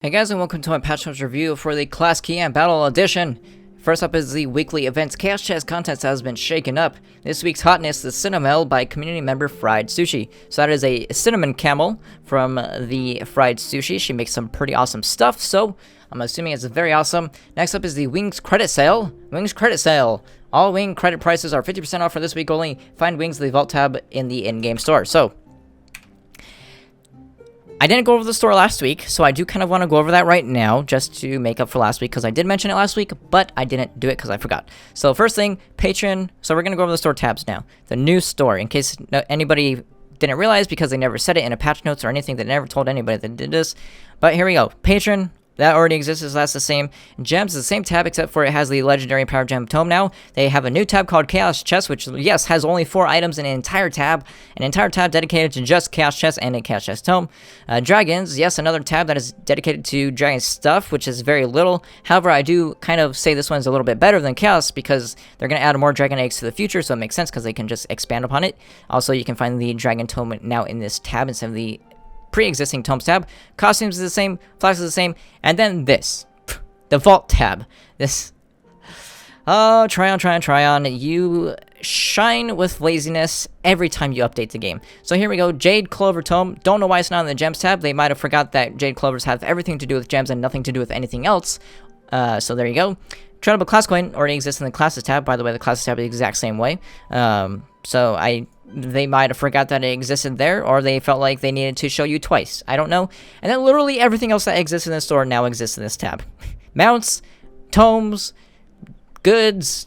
Hey guys, and welcome to my patch notes review for the Class Key and Battle Edition. First up is the weekly events Chaos Chest contest that has been shaken up. This week's hotness is Cinnamel by community member Fried Sushi. So that is a cinnamon camel from the Fried Sushi. She makes some pretty awesome stuff, so I'm assuming it's very awesome. Next up is the Wings Credit Sale. Wings Credit Sale. All wing credit prices are 50% off for this week only. Find Wings in the Vault tab in the in-game store. So I didn't go over the store last week, so I do kind of want to go over that right now, just to make up for last week, because I did mention it last week, but I didn't do it because I forgot. So first thing, Patreon. So we're going to go over the store tabs now. The new store, in case anybody didn't realize, because they never said it in a patch notes or anything, they never told anybody that did this. But here we go. Patreon. That already exists, so that's the same. Gems is the same tab, except for it has the Legendary Power Gem Tome now. They have a new tab called Chaos Chest, which, yes, has only 4 items in an entire tab. An entire tab dedicated to just Chaos Chest and a Chaos Chest Tome. Dragons, yes, another tab that is dedicated to Dragon stuff, which is very little. However, I do kind of say this one's a little bit better than Chaos, because they're going to add more Dragon eggs to the future, so it makes sense, because they can just expand upon it. Also, you can find the Dragon Tome now in this tab instead of the pre-existing Tomes tab. Costumes is the same, flasks is the same, and then this, the Vault tab. This, oh, try on. You shine with laziness every time you update the game. So here we go, Jade Clover Tome. Don't know why it's not in the Gems tab. They might have forgot that Jade Clovers have everything to do with gems and nothing to do with anything else. So there you go. Tradable Class Coin already exists in the Classes tab. By the way, the Classes tab is the exact same way. They might have forgot that it existed there, or they felt like they needed to show you twice. I don't know. And then literally everything else that exists in the store now exists in this tab. Mounts, tomes, goods,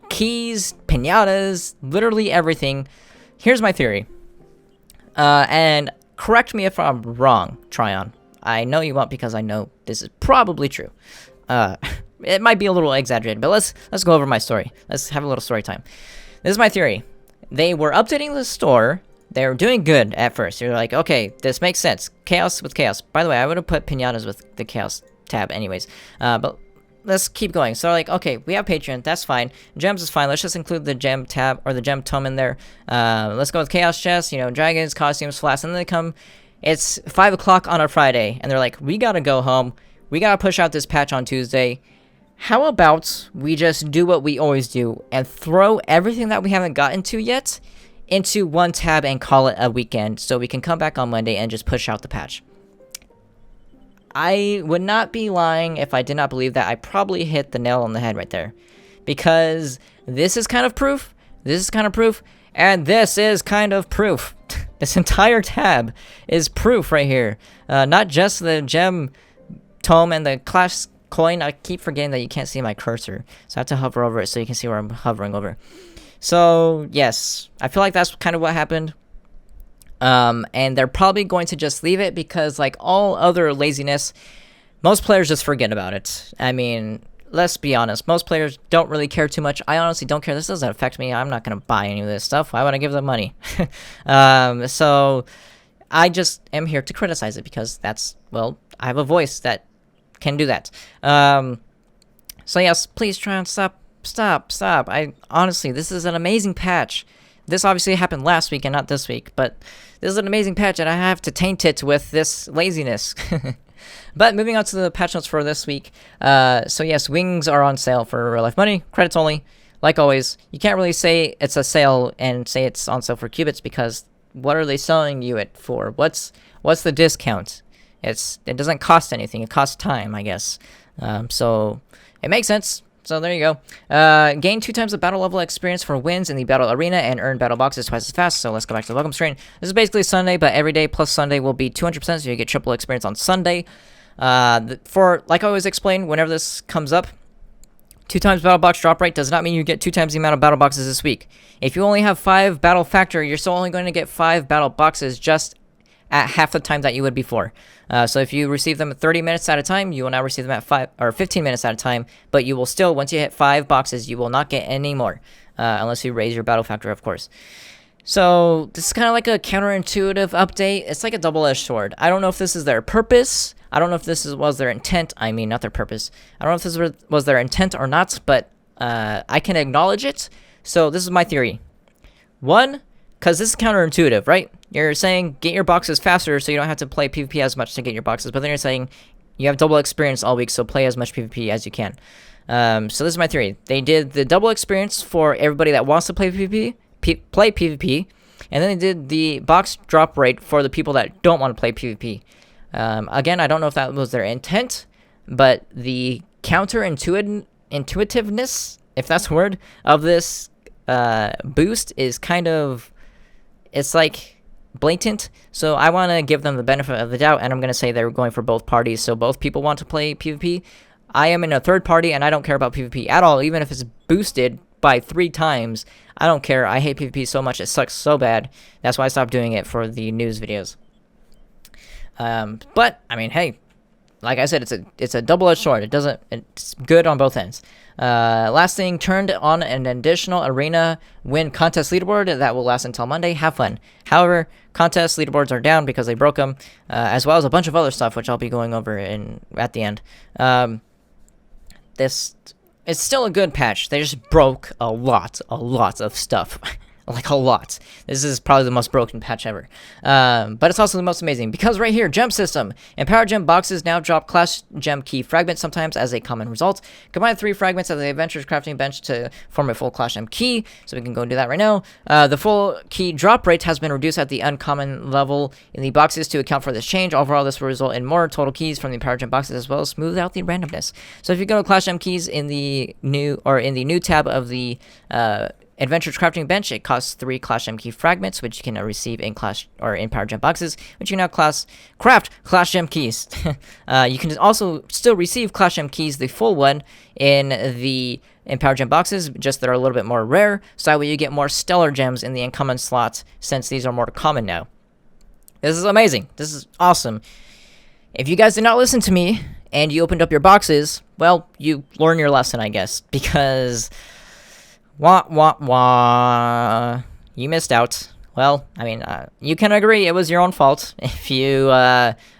keys, pinatas, literally everything. Here's my theory. And correct me if I'm wrong, Tryon. I know you won't, because I know this is probably true. It might be a little exaggerated, but let's go over my story. Let's have a little story time. This is my theory. They were updating the store. They were doing good at first. You're like, okay, this makes sense. Chaos with Chaos. By the way, I would have put pinatas with the Chaos tab anyways. But let's keep going. So like, okay, we have Patreon. That's fine. Gems is fine. Let's just include the Gem tab or the Gem Tome in there. Let's go with Chaos Chest. You know, dragons, costumes, flasks, and then they come. It's 5 o'clock on a Friday, and they're like, we gotta go home. We gotta push out this patch on Tuesday. How about we just do what we always do and throw everything that we haven't gotten to yet into one tab and call it a weekend, so we can come back on Monday and just push out the patch? I would not be lying if I did not believe that. I probably hit the nail on the head right there, because this is kind of proof. This is kind of proof, and this is kind of proof. This entire tab is proof right here. Not just the Gem Tome and the Class Coin. I keep forgetting that you can't see my cursor, so I have to hover over it so you can see where I'm hovering over. So yes, I feel like that's kind of what happened. And they're probably going to just leave it, because like all other laziness, most players just forget about it. I mean, let's be honest, most players don't really care too much. I honestly don't care. This doesn't affect me. I'm not going to buy any of this stuff. Why would I give them money? So I just am here to criticize it, because that's, well, I have a voice that can do that. So yes, please try and stop. I honestly, this is an amazing patch. This obviously happened last week and not this week, but this is an amazing patch, and I have to taint it with this laziness. But moving on to the patch notes for this week. So yes, wings are on sale for real life money, credits only. Like always, you can't really say it's a sale and say it's on sale for cubits, because what are they selling you it for? What's the discount? It doesn't cost anything. It costs time, I guess. So it makes sense. So there you go. Gain 2 times the battle level experience for wins in the battle arena, and earn battle boxes twice as fast. So let's go back to the welcome screen. This is basically Sunday, but every day plus Sunday will be 200%, so you get triple experience on Sunday. Like I always explain, whenever this comes up, 2 times battle box drop rate does not mean you get 2 times the amount of battle boxes this week. If you only have 5 battle factor, you're still only going to get 5 battle boxes, just at half the time that you would before. So if you receive them at 30 minutes at a time, you will now receive them at 5 or 15 minutes at a time, but you will still, once you hit 5 boxes, you will not get any more, unless you raise your battle factor, of course. So this is kind of like a counterintuitive update. It's like a double-edged sword. I don't know if this is their purpose. I don't know if this was their intent. I mean, not their purpose. I don't know if this was their intent or not, but I can acknowledge it. So this is my theory. 1, because this is counterintuitive, right? You're saying get your boxes faster so you don't have to play PvP as much to get your boxes, but then you're saying you have double experience all week, so play as much PvP as you can. So this is my theory. They did the double experience for everybody that wants to play PvP, and then they did the box drop rate for the people that don't want to play PvP. Again, I don't know if that was their intent, but the intuitiveness, if that's a word, of this boost is kind of, it's like blatant. So I want to give them the benefit of the doubt, and I'm going to say they're going for both parties, so both people want to play PvP. I am in a third party, and I don't care about PvP at all, even if it's boosted by 3 times. I don't care. I hate PvP so much. It sucks so bad. That's why I stopped doing it for the news videos. But I mean, hey, like I said, it's a double-edged sword. It's good on both ends. Last thing, turned on an additional arena win contest leaderboard that will last until Monday. Have fun. However, contest leaderboards are down because they broke them, as well as a bunch of other stuff, which I'll be going over at the end. It's still a good patch. They just broke a lot of stuff. Like a lot. This is probably the most broken patch ever. But it's also the most amazing because right here, gem system. Empowered gem boxes now drop class gem key fragments sometimes as a common result. Combine 3 fragments of the adventurer's crafting bench to form a full class gem key. So we can go and do that right now. The full key drop rate has been reduced at the uncommon level in the boxes to account for this change. Overall, this will result in more total keys from the empowered gem boxes as well as smooth out the randomness. So if you go to class gem keys in the new tab of the Adventure's Crafting Bench, it costs 3 Clash Gem Key fragments, which you can receive in Clash or in Power Gem boxes, which you can now craft Clash Gem Keys. You can also still receive Clash Gem Keys, the full one, in Power Gem boxes, just they're a little bit more rare, so that way you get more Stellar Gems in the uncommon slots, since these are more common now. This is amazing. This is awesome. If you guys did not listen to me, and you opened up your boxes, well, you learned your lesson, I guess, because wah, wah, wah. You missed out. Well, I mean, you can agree it was your own fault if you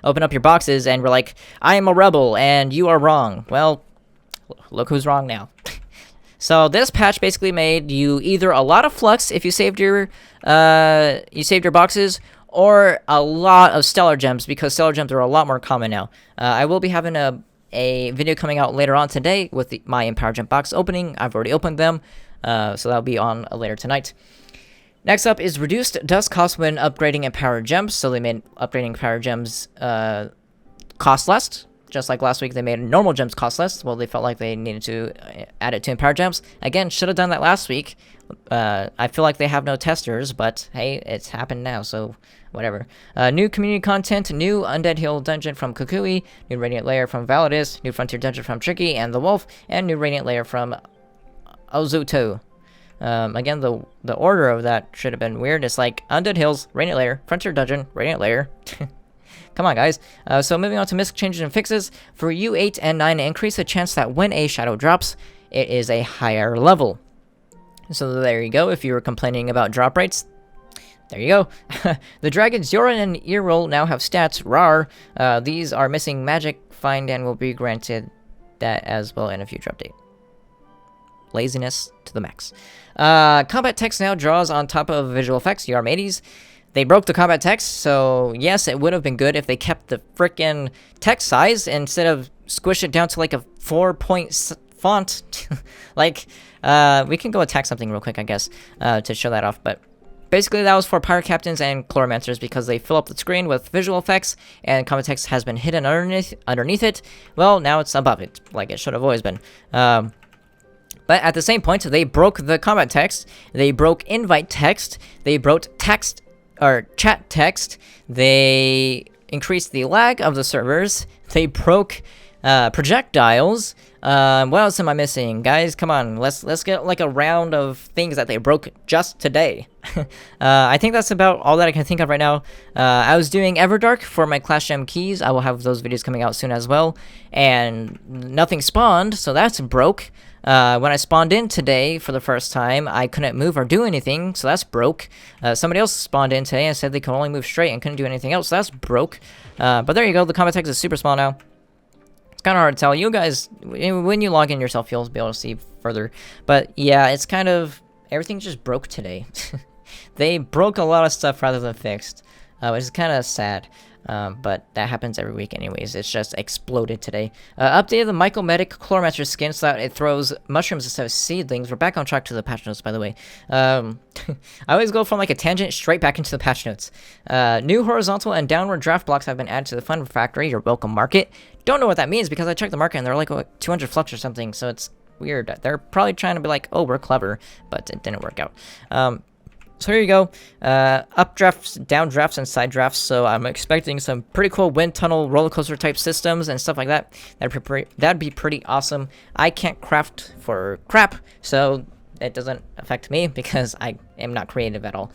open up your boxes and were like, I am a rebel and you are wrong. Well, look who's wrong now. So this patch basically made you either a lot of flux if you saved your boxes, or a lot of stellar gems, because stellar gems are a lot more common now. I will be having a video coming out later on today with my Empowered Gem box opening. I've already opened them. So that'll be on later tonight. Next up is reduced dust cost when upgrading Empowered Gems. So they made upgrading Empowered Gems cost less. Just like last week, they made normal gems cost less. Well, they felt like they needed to add it to Empowered Gems. Again, should have done that last week. I feel like they have no testers, but hey, it's happened now, so whatever. New community content, new Undead Hill dungeon from Kukui, new Radiant Lair from Validus, new Frontier dungeon from Tricky and the Wolf, and new Radiant Lair from Ozuto. Again, the order of that should have been weird. It's like Undead Hills, Radiant Lair, Frontier Dungeon, Radiant Lair. Come on, guys. So moving on to misc changes and fixes. For U8 and 9, increase the chance that when a shadow drops, it is a higher level. So there you go. If you were complaining about drop rates, there you go. The dragons Yoran and Earroll now have stats RAR. These are missing magic find and will be granted that as well in a future update. Laziness to the max. Combat text now draws on top of visual effects. Yarmades. They broke the combat text, so yes, it would have been good if they kept the frickin' text size instead of squish it down to like a 4-point font. Like, we can go attack something real quick, I guess, to show that off, but basically that was for Pirate Captains and Chloromancers because they fill up the screen with visual effects and combat text has been hidden underneath it. Well, now it's above it, like it should have always been. But at the same point, they broke the combat text, they broke invite text, they broke text, or chat text, they increased the lag of the servers, they broke projectiles. What else am I missing? Guys, come on, let's get like a round of things that they broke just today. I think that's about all that I can think of right now. I was doing Everdark for my Clash Gem keys. I will have those videos coming out soon as well. And nothing spawned, so that's broke. When I spawned in today for the first time, I couldn't move or do anything, so that's broke. Somebody else spawned in today and said they could only move straight and couldn't do anything else, so that's broke. But there you go, the combat text is super small now. It's kind of hard to tell. You guys, when you log in yourself, you'll be able to see further. But yeah, it's kind of, everything just broke today. They broke a lot of stuff rather than fixed, which is kind of sad. But that happens every week anyways. It's just exploded today. Updated the Mycomedic Chlorometer skin so that it throws mushrooms instead of seedlings. We're back on track to the patch notes, by the way. I always go from like a tangent straight back into the patch notes. New horizontal and downward draft blocks have been added to the Fun Factory, your welcome market. Don't know what that means because I checked the market and they're like 200 flux or something, so it's weird. They're probably trying to be like, oh, we're clever, but it didn't work out. So here you go, up drafts, down drafts, and side drafts. So I'm expecting some pretty cool wind tunnel roller coaster type systems and stuff like that. That'd be pretty awesome. I can't craft for crap, so it doesn't affect me because I am not creative at all.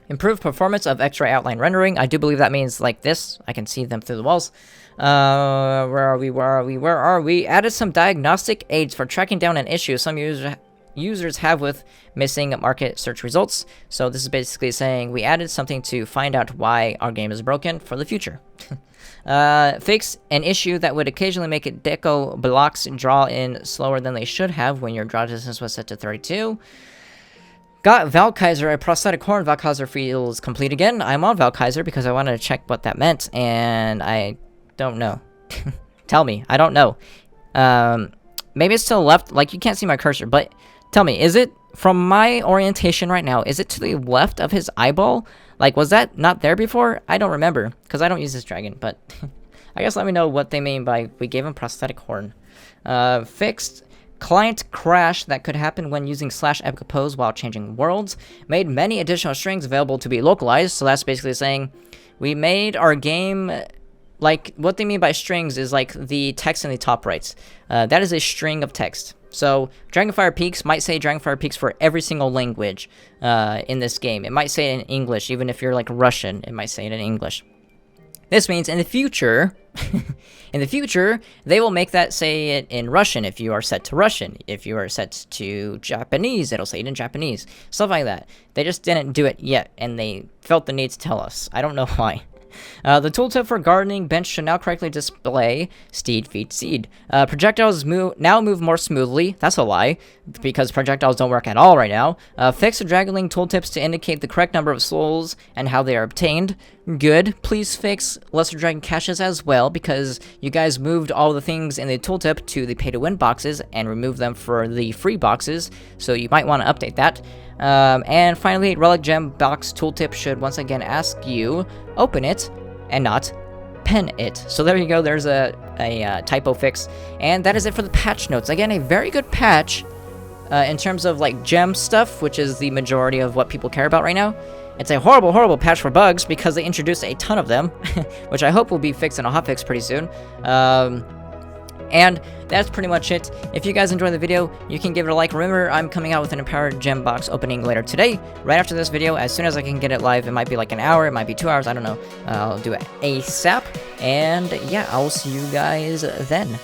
Improved performance of X-ray outline rendering. I do believe that means like this. I can see them through the walls. Where are we? Added some diagnostic aids for tracking down an issue some users have with missing market search results. So this is basically saying we added something to find out why our game is broken for the future. Fix an issue that would occasionally make it deco blocks draw in slower than they should have when your draw distance was set to 32. Got Valkaiser, a prosthetic horn. Valkaiser feels complete again. I'm on Valkaiser because I wanted to check what that meant, and I don't know. Tell me. I don't know. Maybe it's to the left. Like, you can't see my cursor, but tell me, is it, from my orientation right now, is it to the left of his eyeball? Like, was that not there before? I don't remember, because I don't use this dragon, but I guess let me know what they mean by we gave him prosthetic horn. Fixed client crash that could happen when using /epic pose while changing worlds. Made many additional strings available to be localized, so that's basically saying we made our game... Like, what they mean by strings is, like, the text in the top right. That is a string of text. So, Dragonfire Peaks might say Dragonfire Peaks for every single language in this game. It might say it in English, even if you're, like, Russian, it might say it in English. This means in the future, they will make that say it in Russian if you are set to Russian. If you are set to Japanese, it'll say it in Japanese. Stuff like that. They just didn't do it yet, and they felt the need to tell us. I don't know why. The tooltip for gardening bench should now correctly display steed, feet, seed. Projectiles now move more smoothly. That's a lie, because projectiles don't work at all right now. Fix the draggling tooltips to indicate the correct number of souls and how they are obtained. Good. Please fix Lesser Dragon caches as well, because you guys moved all the things in the tooltip to the pay-to-win boxes and removed them for the free boxes, so you might want to update that. And finally, Relic Gem Box Tooltip should once again ask you, open it, and not pen it. So there you go, there's a typo fix. And that is it for the patch notes. Again, a very good patch in terms of like gem stuff, which is the majority of what people care about right now. It's a horrible, horrible patch for bugs because they introduced a ton of them, which I hope will be fixed in a hotfix pretty soon. And that's pretty much it. If you guys enjoyed the video, you can give it a like. Remember, I'm coming out with an Empowered Gem Box opening later today, right after this video, as soon as I can get it live. It might be like an hour, it might be 2 hours, I don't know. I'll do it ASAP, and yeah, I'll see you guys then.